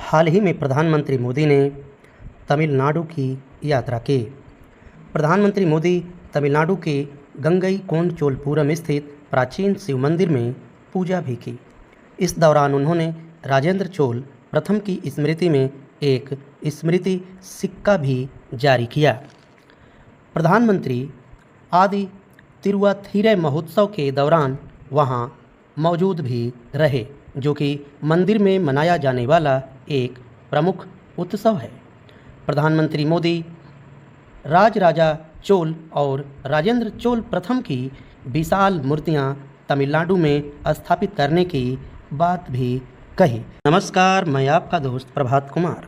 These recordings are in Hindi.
हाल ही में प्रधानमंत्री मोदी ने तमिलनाडु की यात्रा की। प्रधानमंत्री मोदी तमिलनाडु के गंगईकोंडचोलपुरम स्थित प्राचीन शिव मंदिर में पूजा भी की। इस दौरान उन्होंने राजेंद्र चोल प्रथम की स्मृति में एक स्मृति सिक्का भी जारी किया। प्रधानमंत्री आदि तिरुवाथिरई महोत्सव के दौरान वहां मौजूद भी रहे, जो कि मंदिर में मनाया जाने वाला एक प्रमुख उत्सव है। प्रधानमंत्री मोदी राजराजा चोल और राजेंद्र चोल प्रथम की विशाल मूर्तियां तमिलनाडु में स्थापित करने की बात भी कही। नमस्कार, मैं आपका दोस्त प्रभात कुमार।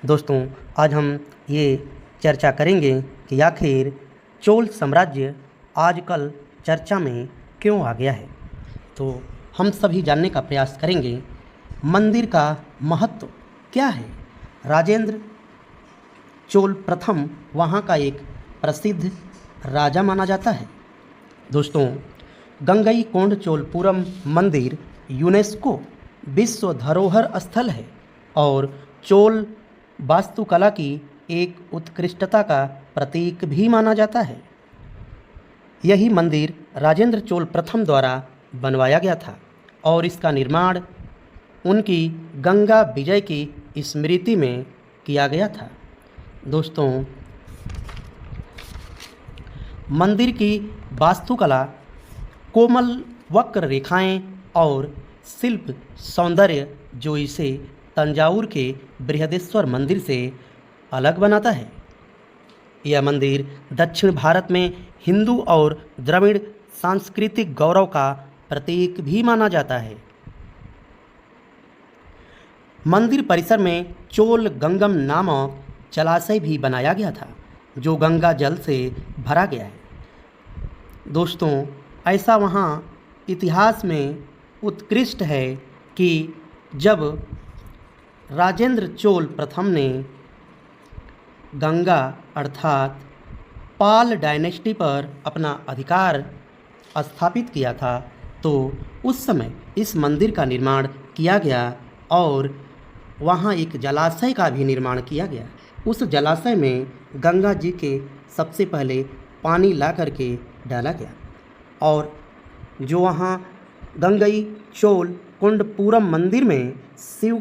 दोस्तों, आज हम ये चर्चा करेंगे कि आखिर चोल साम्राज्य आजकल चर्चा में क्यों आ गया है। तो हम सभी जानने का प्रयास करेंगे मंदिर का महत्व क्या है। राजेंद्र चोल प्रथम वहाँ का एक प्रसिद्ध राजा माना जाता है। दोस्तों, गंगईकोंडचोलपुरम मंदिर यूनेस्को विश्व धरोहर स्थल है और चोल वास्तुकला की एक उत्कृष्टता का प्रतीक भी माना जाता है। यही मंदिर राजेंद्र चोल प्रथम द्वारा बनवाया गया था और इसका निर्माण उनकी गंगा विजय की स्मृति में किया गया था। दोस्तों, मंदिर की वास्तुकला, कोमल वक्र रेखाएं और शिल्प सौंदर्य जो इसे तंजावुर के बृहदेश्वर मंदिर से अलग बनाता है। यह मंदिर दक्षिण भारत में हिंदू और द्रविड़ सांस्कृतिक गौरव का प्रतीक भी माना जाता है। मंदिर परिसर में चोल गंगम नामक जलाशय भी बनाया गया था, जो गंगा जल से भरा गया है। दोस्तों, ऐसा वहाँ इतिहास में उत्कृष्ट है कि जब राजेंद्र चोल प्रथम ने गंगा अर्थात पाल डायनेस्टी पर अपना अधिकार स्थापित किया था, तो उस समय इस मंदिर का निर्माण किया गया और वहाँ एक जलाशय का भी निर्माण किया गया। उस जलाशय में गंगा जी के सबसे पहले पानी ला करके डाला गया और जो वहाँ गंगईकोंडपुरम मंदिर में शिव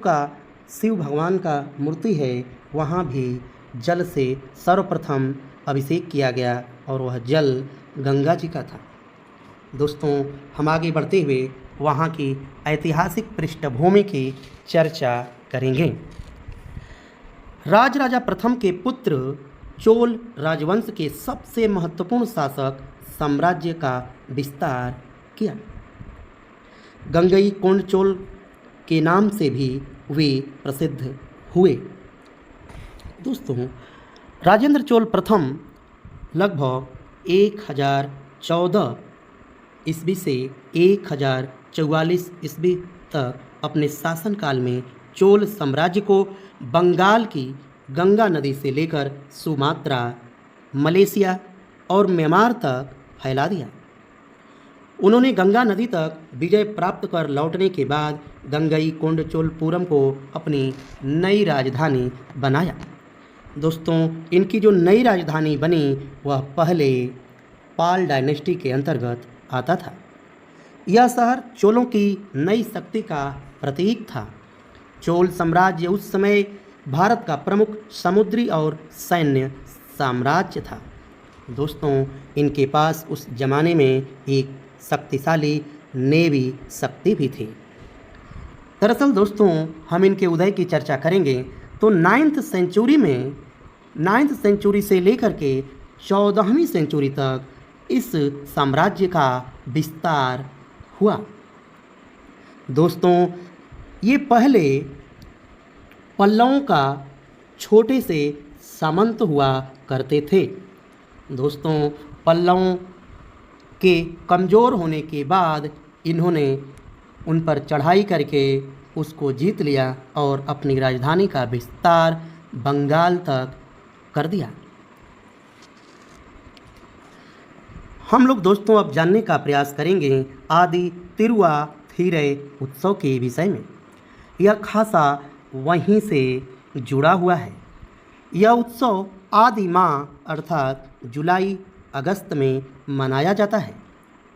भगवान का मूर्ति है, वहाँ भी जल से सर्वप्रथम अभिषेक किया गया और वह जल गंगा जी का था। दोस्तों, हम आगे बढ़ते हुए वहाँ की ऐतिहासिक पृष्ठभूमि की चर्चा करेंगे। राजराजा प्रथम के पुत्र चोल राजवंश के सबसे महत्वपूर्ण शासक साम्राज्य का विस्तार किया। गंगईकोंडचोल के नाम से भी वे प्रसिद्ध हुए। दोस्तों, राजेंद्र चोल प्रथम लगभग 1014 ईस्वी से 1044 ईस्वी तक अपने शासनकाल में चोल साम्राज्य को बंगाल की गंगा नदी से लेकर सुमात्रा, मलेशिया और म्यांमार तक फैला दिया। उन्होंने गंगा नदी तक विजय प्राप्त कर लौटने के बाद गंगईकोंडचोलपुरम को अपनी नई राजधानी बनाया। दोस्तों, इनकी जो नई राजधानी बनी वह पहले पाल डायनेस्टी के अंतर्गत आता था। यह शहर चोलों की नई शक्ति का प्रतीक था। चोल साम्राज्य उस समय भारत का प्रमुख समुद्री और सैन्य साम्राज्य था। दोस्तों, इनके पास उस जमाने में एक शक्तिशाली नेवी शक्ति भी थी। दरअसल दोस्तों, हम इनके उदय की चर्चा करेंगे तो 9th सेंचुरी से लेकर के 14वीं सेंचुरी तक इस साम्राज्य का विस्तार हुआ। दोस्तों, ये पहले पल्लवों का छोटे से सामंत हुआ करते थे। दोस्तों, पल्लवों के कमज़ोर होने के बाद इन्होंने उन पर चढ़ाई करके उसको जीत लिया और अपनी राजधानी का विस्तार बंगाल तक कर दिया। हम लोग दोस्तों अब जानने का प्रयास करेंगे आदि तिरुवाथिरई उत्सव के विषय में। यह खासा वहीं से जुड़ा हुआ है। यह उत्सव आदि माह अर्थात जुलाई अगस्त में मनाया जाता है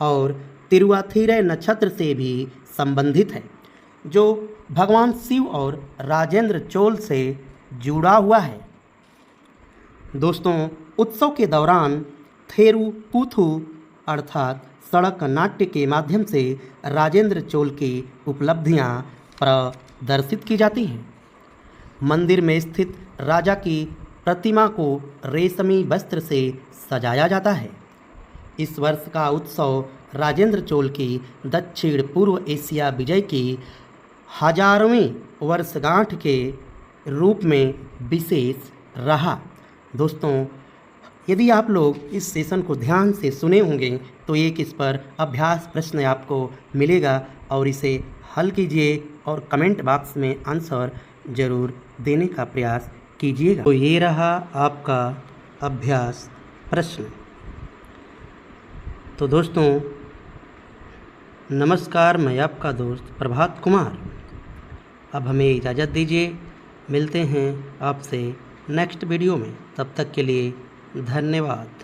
और तिरुवाथिरै नक्षत्र से भी संबंधित है, जो भगवान शिव और राजेंद्र चोल से जुड़ा हुआ है। दोस्तों, उत्सव के दौरान थेरुकूथु अर्थात सड़क नाट्य के माध्यम से राजेंद्र चोल की उपलब्धियां प्रदर्शित की जाती हैं। मंदिर में स्थित राजा की प्रतिमा को रेशमी वस्त्र से सजाया जाता है। इस वर्ष का उत्सव राजेंद्र चोल की दक्षिण पूर्व एशिया विजय की 1000वीं वर्षगांठ के रूप में विशेष रहा। दोस्तों, यदि आप लोग इस सेशन को ध्यान से सुने होंगे तो एक इस पर अभ्यास प्रश्न आपको मिलेगा और इसे हल कीजिए और कमेंट बॉक्स में आंसर ज़रूर देने का प्रयास कीजिएगा। तो ये रहा आपका अभ्यास प्रश्न। तो दोस्तों, नमस्कार, मैं आपका दोस्त प्रभात कुमार। अब हमें इजाज़त दीजिए, मिलते हैं आपसे नेक्स्ट वीडियो में। तब तक के लिए धन्यवाद।